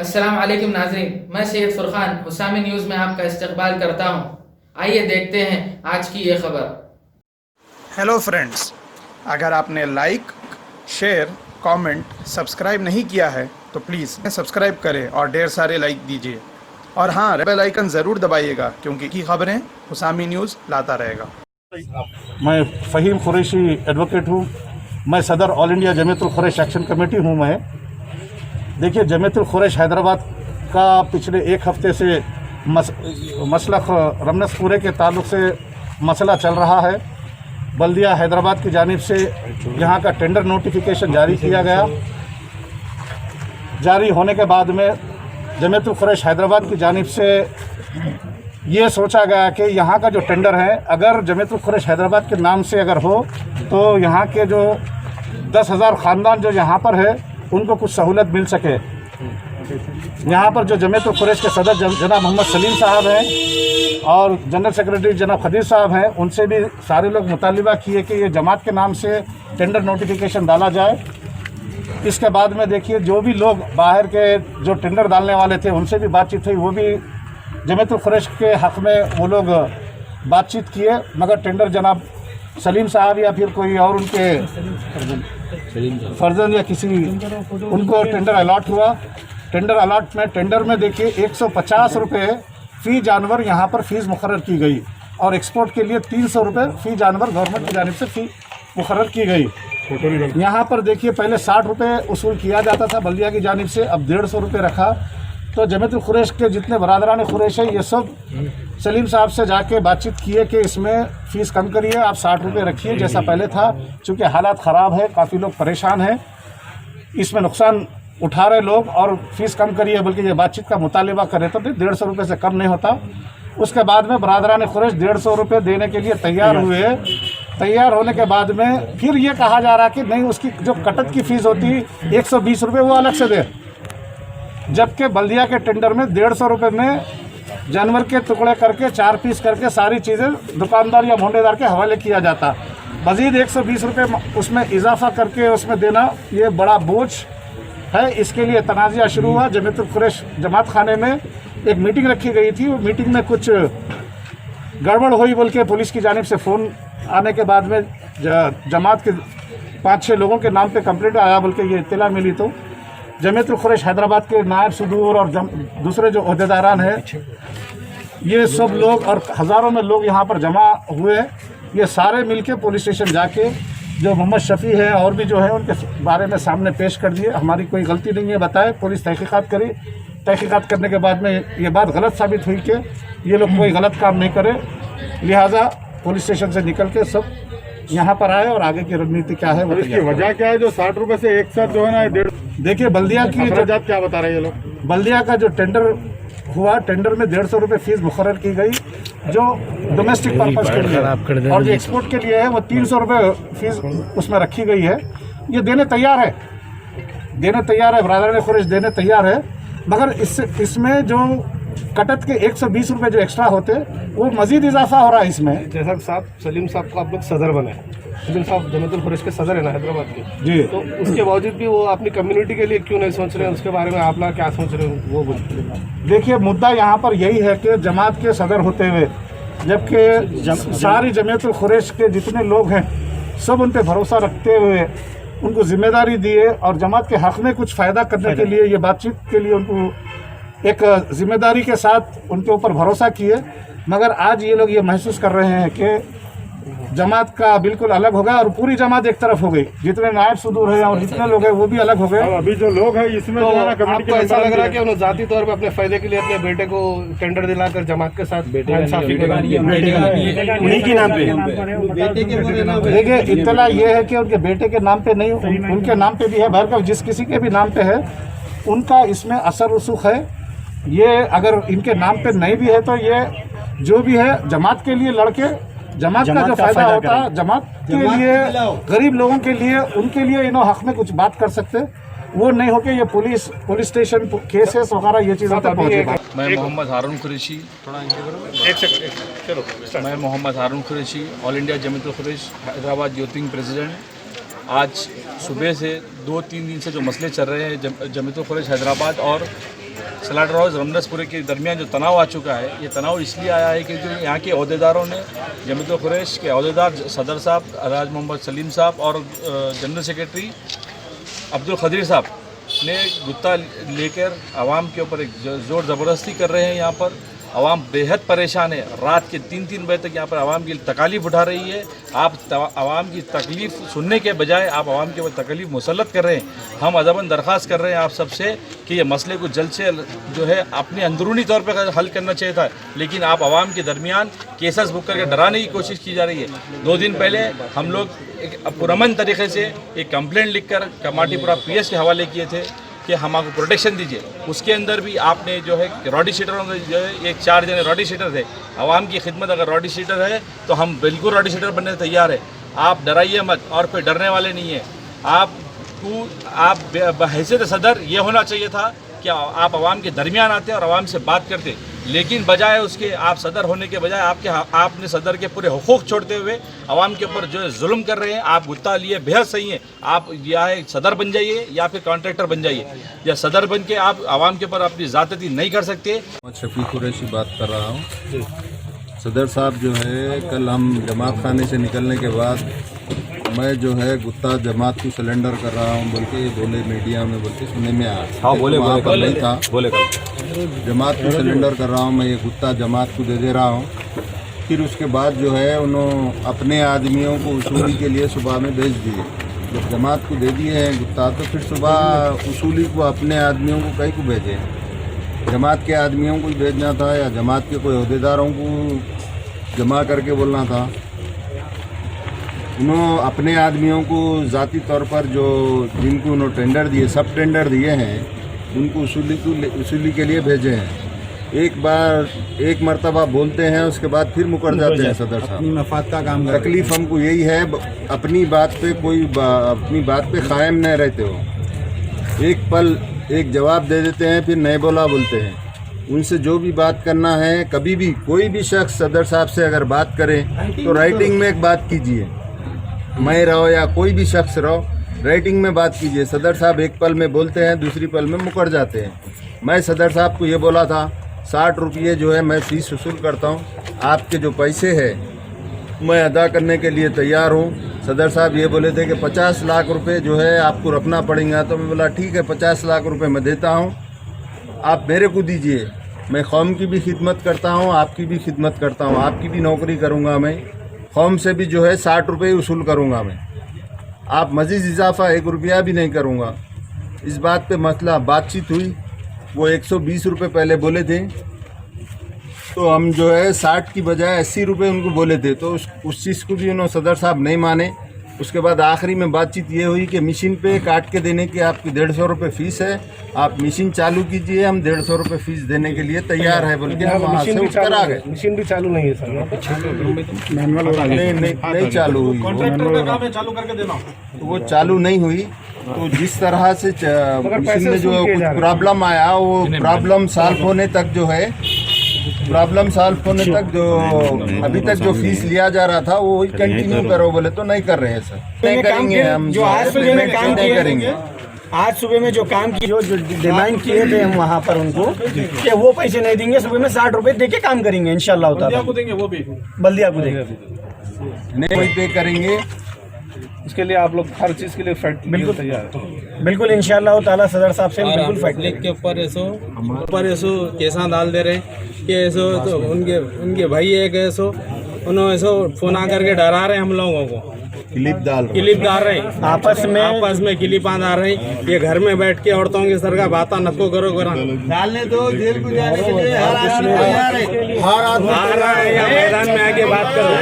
अस्सलाम वालेकुम नाज़रीन, मैं सैयद फुरकान हुसामी न्यूज़ में आपका इस्तकबाल करता हूँ। आइए देखते हैं आज की ये खबर। हेलो फ्रेंड्स, अगर आपने लाइक, शेयर, कमेंट, सब्सक्राइब नहीं किया है तो प्लीज़ सब्सक्राइब करें और ढेर सारे लाइक दीजिए। और हाँ, बेल आइकन ज़रूर दबाइएगा क्योंकि की खबरें हुसामी न्यूज़ लाता रहेगा। मैं फ़हीम कुरैशी एडवोकेट हूँ। मैं सदर all India Jamiatul Quraish action committee हूँ। मैं देखिए, जमीयतुल कुरैश हैदराबाद का पिछले एक हफ्ते से मसलक रमनसपुरे के ताल्लुक़ से मसला चल रहा है। बल्दिया हैदराबाद की जानिब से यहाँ का टेंडर नोटिफिकेशन जारी किया गया। जारी होने के बाद में जमीयतुल कुरैश हैदराबाद की जानिब से ये सोचा गया कि यहाँ का जो टेंडर है, अगर जमीयतुल कुरैश हैदराबाद के नाम से अगर हो तो यहाँ के जो 10,000 ख़ानदान जो यहाँ पर है उनको कुछ सहूलत मिल सके। यहाँ पर जो जमीयतुल कुरैश के सदर जनाब मोहम्मद सलीम साहब हैं और जनरल सेक्रेटरी जनाब खदीर साहब हैं, उनसे भी सारे लोग मुतालिबा किए कि ये जमात के नाम से टेंडर नोटिफिकेशन डाला जाए। इसके बाद में देखिए, जो भी लोग बाहर के जो टेंडर डालने वाले थे उनसे भी बातचीत हुई, वो भी जमीयतुल कुरैश के हक़ में वो लोग बातचीत किए, मगर टेंडर जनाब सलीम साहब या फिर कोई और उनके फर्जन या किसी उनको टेंडर अलॉट हुआ। टेंडर अलॉट में टेंडर में देखिए 150 रुपये फ़ी जानवर यहाँ पर फ़ीस मुकर्रर की गई और एक्सपोर्ट के लिए 300 रुपये फ़ी जानवर गवर्नमेंट की जानिब से फ़ी मुकर्रर की गई। यहाँ पर देखिए, पहले 60 रुपये वसूल किया जाता था बल्दिया की जानिब से, अब 150 रुपये रखा। तो जमीयतुल कुरैश के जितने बरादरान कुरैश है, ये सब सलीम साहब से जाके बातचीत किए कि इसमें फ़ीस कम करिए, आप 60 रुपये रखिए जैसा पहले था, चूँकि हालात ख़राब है, काफ़ी लोग परेशान हैं, इसमें नुकसान उठा रहे लोग, और फ़ीस कम करिए बल्कि ये बातचीत का मुतालिबा करें तो 150 रुपये से कम नहीं होता। उसके बाद में बरादरान कुरैश 150 रुपये देने के लिए तैयार हुए। तैयार होने के बाद में फिर ये कहा जा रहा कि नहीं, उसकी जो कटत की फ़ीस होती 120 रुपये वो अलग से दे, जबकि बल्दिया के टेंडर में 150 रुपये में जानवर के टुकड़े करके 4 पीस करके सारी चीज़ें दुकानदार या भोंडेदार के हवाले किया जाता। मज़ीद 120 रुपये उसमें इजाफा करके उसमें देना, ये बड़ा बोझ है। इसके लिए तनाज़ा शुरू हुआ। जमीयतुल कुरैश जमात खाने में एक मीटिंग रखी गई थी। वो मीटिंग में कुछ गड़बड़ हुई बोल के पुलिस की जानिब से फ़ोन आने के बाद में जमात के 5-6 लोगों के नाम पे कंप्लेंट आया बोल के ये इत्तला मिली। तो जमीयतुल कुरैश हैदराबाद के नायब सदूर और दूसरे जो ओहदेदारान हैं, ये सब लोग और हज़ारों में लोग यहाँ पर जमा हुए। ये सारे मिलके पुलिस स्टेशन जाके जो मोहम्मद शफ़ी है और भी जो है उनके बारे में सामने पेश कर दिए। हमारी कोई गलती नहीं है बताए, पुलिस तहकीकात करी। तहकीकात करने के बाद में ये बात गलत साबित हुई कि ये लोग कोई गलत काम नहीं करे, लिहाजा पुलिस स्टेशन से निकल के सब यहाँ पर आए। और आगे की रणनीति क्या है, इसकी वजह क्या है जो 60 रुपये से एक साथ जो है ना 150? देखिए, बल्दिया की अखराजात क्या बता रहे हैं ये लोग? बल्दिया का जो टेंडर हुआ, टेंडर में 150 रुपये फ़ीस मुकर्रर की गई जो डोमेस्टिक पर्पज़ के लिए, और जो एक्सपोर्ट के लिए है वो 300 रुपये फ़ीस उसमें रखी गई है। ये देने तैयार है, बरादरान कुरैश देने तैयार है, मगर इसमें जो कटत के 120 रुपये जो एक्स्ट्रा होते वो मज़ीद इजाफा हो रहा है इसमें। जैसा साहब सलीम साहब को आप लोग सदर बने, सलीम साहब जमीयतुल कुरैश के सदर है ना हैदराबाद के जी, तो उसके बावजूद भी वो अपनी कम्युनिटी के लिए क्यों नहीं सोच रहे हैं? उसके बारे में आप लोग क्या सोच रहे हो वो बोलिए। देखिए, मुद्दा यहाँ पर यही है कि जमात के सदर होते हुए, जबकि सारी जमीयतुल कुरैश के जितने लोग हैं सब उन पर भरोसा रखते हुए उनको जिम्मेदारी दिए और जमात के हक़ में कुछ फ़ायदा करने के लिए, ये बातचीत के लिए उनको एक जिम्मेदारी के साथ उनके ऊपर भरोसा किए। मगर आज ये लोग ये महसूस कर रहे हैं कि जमात का बिल्कुल अलग हो गया और पूरी जमात एक तरफ हो गई। जितने नायब सदूर हैं और जितने लोग हैं वो भी अलग हो गए। अभी जो लोग हैं इसमें तो जो है ना, आपको ऐसा लग रहा है कि उन्होंने जाती तौर पे अपने फायदे के लिए अपने बेटे को टेंडर दिलाकर जमात के साथ इंसाफी उन्हीं के नाम पे? देखिए, इत्तला ये है कि उनके बेटे के नाम पे नहीं, उनके नाम पे भी है, भर जिस किसी के भी नाम पे है उनका इसमें असर रसूख है। ये अगर इनके नाम पे नहीं भी है तो ये जो भी है जमात के लिए लड़के, जमात का जो फ़ायदा होता है जमात के लिए, गरीब लोगों के लिए, उनके लिए इन्हों हक़ में कुछ बात कर सकते, वो नहीं हो के ये पुलिस स्टेशन केसेस वगैरह ये चीज़ों तक पहुँचेगा। मैं Mohammad Haroon Qureshi all India Jamiatul Quraish Hyderabad youth wing president. आज सुबह से 2-3 दिन से जो मसले चल रहे हैं जमीयतुल कुरैश हैदराबाद और स्लाटर हाउस रमनसपुरे के दरमियान जो तनाव आ चुका है, ये तनाव इसलिए आया है कि जो यहाँ के अहदेदारों ने जमीयत कुरैश के अहदेदार सदर साहब अलहाज मोहम्मद सलीम साहब और जनरल सेक्रेटरी अब्दुल खदीर साहब ने गुत्ता लेकर आवाम के ऊपर एक ज़ोर ज़बरदस्ती कर रहे हैं। यहाँ पर आवाम बेहद परेशान है। रात के 3-3 बजे तक यहाँ पर आवाम की तकालीफ उठा रही है। आप आवाम की तकलीफ़ सुनने के बजाय आप आवाम के ऊपर तकलीफ़ मुसल्लत कर रहे हैं। हम अदबन दरख्वास्त कर रहे हैं आप सबसे कि ये मसले को जल्द से जो है अपने अंदरूनी तौर पर हल करना चाहिए था, लेकिन आप आवाम के दरमियान केसेस बुक करके डराने की कोशिश की जा रही है। 2 दिन पहले हम लोग एक पुरअमन तरीके से एक कंप्लेंट लिखकर कमाटीपुरा PS के हवाले किए थे कि हम आपको प्रोटेक्शन दीजिए। उसके अंदर भी आपने जो है रॉडी शीटरों में जो है एक 4 जने रॉडी शीटर थे। आवाम की खिदमत अगर रॉडी शीटर है तो हम बिल्कुल रॉडी शीटर बनने तैयार है। आप डराइए मत और कोई डरने वाले नहीं है। आप बहैसियत सदर ये होना चाहिए था कि आप आवाम के दरमियान आते और आवाम से बात करते, लेकिन बजाय उसके आप सदर होने के बजाय आपने सदर के पूरे हुकूक छोड़ते हुए आवाम के ऊपर जो है जुल्म कर रहे हैं। आप गुत्ता लिए बेहद सही हैं। आप या सदर बन जाइए या फिर कॉन्ट्रैक्टर बन जाइए, या सदर बन के आप आवाम के ऊपर अपनी ज़्यादती नहीं कर सकते। शफीक कुरैशी बात कर रहा हूँ। सदर साहब जो है, कल हम जमात खाने से निकलने के बाद मैं जो है गुत्ता जमात को सिलेंडर कर रहा हूँ बोल के बोले मीडिया में, बोल के सुनने में आया। हाँ, बोले नहीं था, बोले जमात को सिलेंडर कर रहा हूँ मैं, ये गुत्ता जमात को दे रहा हूँ। फिर उसके बाद जो है उन्होंने अपने आदमियों को वसूली के लिए सुबह में भेज दिए। जब जमात को दे दिए हैं गुत्ता, तो फिर सुबह वसूली को अपने आदमियों को कहीं को भेजे? जमात के आदमियों को ही भेजना था या जमात के कोई अहदेदारों को जमा करके बोलना था? उन्होंने अपने आदमियों को ज़ाती तौर पर जो जिनको उन्होंने टेंडर दिए, सब टेंडर दिए हैं, उनको वसूली के लिए भेजे हैं। एक मरतबा बोलते हैं, उसके बाद फिर मुकर जाते हैं सदर साहब। मफाद का काम तकलीफ़ हमको यही है, अपनी बात पे अपनी बात पे कायम नहीं रहते हो। एक पल एक जवाब दे देते हैं, फिर नहीं बोला बोलते हैं। उनसे जो भी बात करना है, कभी भी कोई भी शख्स सदर साहब से अगर बात करे तो राइटिंग में एक बात कीजिए। मैं रहो या कोई भी शख्स रहो, राइटिंग में बात कीजिए। सदर साहब एक पल में बोलते हैं, दूसरी पल में मुकर जाते हैं। मैं सदर साहब को ये बोला था 60 रुपये जो है मैं फ़ीस वसूल करता हूँ, आपके जो पैसे हैं मैं अदा करने के लिए तैयार हूँ। सदर साहब ये बोले थे कि 50 लाख रुपए जो है आपको रखना पड़ेगा। तो मैं बोला ठीक है, 50 लाख रुपए मैं देता हूँ, आप मेरे को दीजिए। मैं कौम की भी खिदमत करता हूँ, आपकी भी खिदमत करता हूँ, आपकी भी नौकरी करूँगा मैं। कौम से भी जो है 60 रुपये वसूल करूँगा मैं। आप मज़ीद इजाफा 1 रुपया भी नहीं करूँगा। इस बात पे मसला बातचीत हुई। वो 120 रुपये पहले बोले थे, तो हम जो है 60 की बजाय 80 रुपये उनको बोले थे। तो उस चीज़ को भी उन्होंने सदर साहब नहीं माने। उसके बाद आखिरी में बातचीत ये हुई कि मशीन पे काट के देने की आपकी 150 रुपये फ़ीस है, आप मशीन चालू कीजिए, हम 150 रुपये फ़ीस देने के लिए तैयार है बोल के हम वहाँ से उठकर आ गए। मशीन भी चालू नहीं है सर, नहीं चालू हुई, तो वो चालू नहीं हुई। तो जिस तरह से मशीन में जो कुछ प्रॉब्लम आया, वो प्रॉब्लम सॉल्व होने तक जो है जो अभी तक जो फीस लिया जा रहा था वो कंटिन्यू करो बोले तो नहीं कर रहे हैं सर। नहीं करेंगे हम, जो आज सुबह में काम नहीं करेंगे। आज सुबह में जो काम की, जो डिमांड किए थे हम वहाँ पर उनको कि वो पैसे नहीं देंगे, सुबह में 60 रुपये दे के काम करेंगे इंशाल्लाह ताला। को देंगे, वो भी बल्दिया को देंगे, नहीं पे करेंगे। इसके लिए आप लोग हर चीज़ के लिए फाइट बिल्कुल तैयार है। बिल्कुल इंशाल्लाह ताला सदर साहब से बिल्कुल फाइट के ऊपर ऐसो कैसा डाल दे रहे कि ऐसो, तो उनके भाई एक ऐसो उन्होंने ऐसो फोन आ करके डरा रहे हम लोगों को, क्लिप डाल रहे हैं आपस में क्लिप डाल रहे हैं। ये घर में बैठ के औरतों की सर का बात नको करो डालने दो, जेल को जाने के लिए हर आदमी आ रहा है या मैदान में आके बात करो।